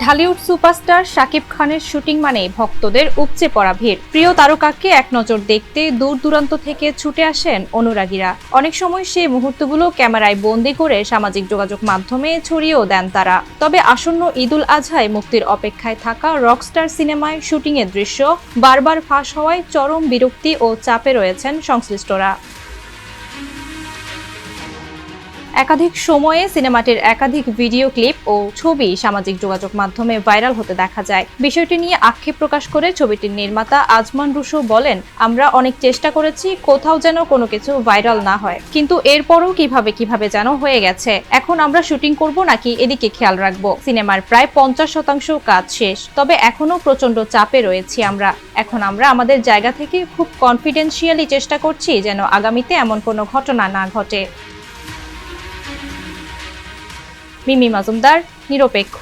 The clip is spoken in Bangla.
ঢালিউড সুপারস্টার শাকিব খানের শুটিং মানে ভক্তদের উপচে পড়া ভিড়। প্রিয় তারকাকে এক নজর দেখতে দূর দূরান্ত থেকে ছুটে আসেন অনুরাগীরা। অনেক সময় সেই মুহূর্তগুলো ক্যামেরায় বন্দি করে সামাজিক যোগাযোগ মাধ্যমে ছড়িয়েও দেন তারা। তবে আসন্ন ঈদুল আজহায় মুক্তির অপেক্ষায় থাকা রকস্টার সিনেমায় শুটিংয়ের দৃশ্য বারবার ফাঁস হওয়ায় চরম বিরক্তি ও চাপে রয়েছেন সংশ্লিষ্টরা। একাধিক সময়ে সিনেমাটির একাধিক ভিডিও ক্লিপ ও ছবি সামাজিক যোগাযোগ মাধ্যমে ভাইরাল হতে দেখা যায়। বিষয়টি নিয়ে আক্ষেপ প্রকাশ করে ছবিটির নির্মাতা আজমান রুশো বলেন, আমরা অনেক চেষ্টা করেছি কোথাও যেন কোনো কিছু ভাইরাল না হয়, কিন্তু এরপরও কিভাবে যেন হয়ে গেছে। এখন আমরা শুটিং করব নাকি এদিকে খেয়াল রাখবো। সিনেমার প্রায় 50% কাজ শেষ, তবে এখনো প্রচন্ড চাপে রয়েছি আমরা। এখন আমরা আমাদের জায়গা থেকে খুব কনফিডেন্সিয়ালি চেষ্টা করছি যেন আগামীতে এমন কোনো ঘটনা না ঘটে। মিমি মাজুমদার, নিরপেক্ষ।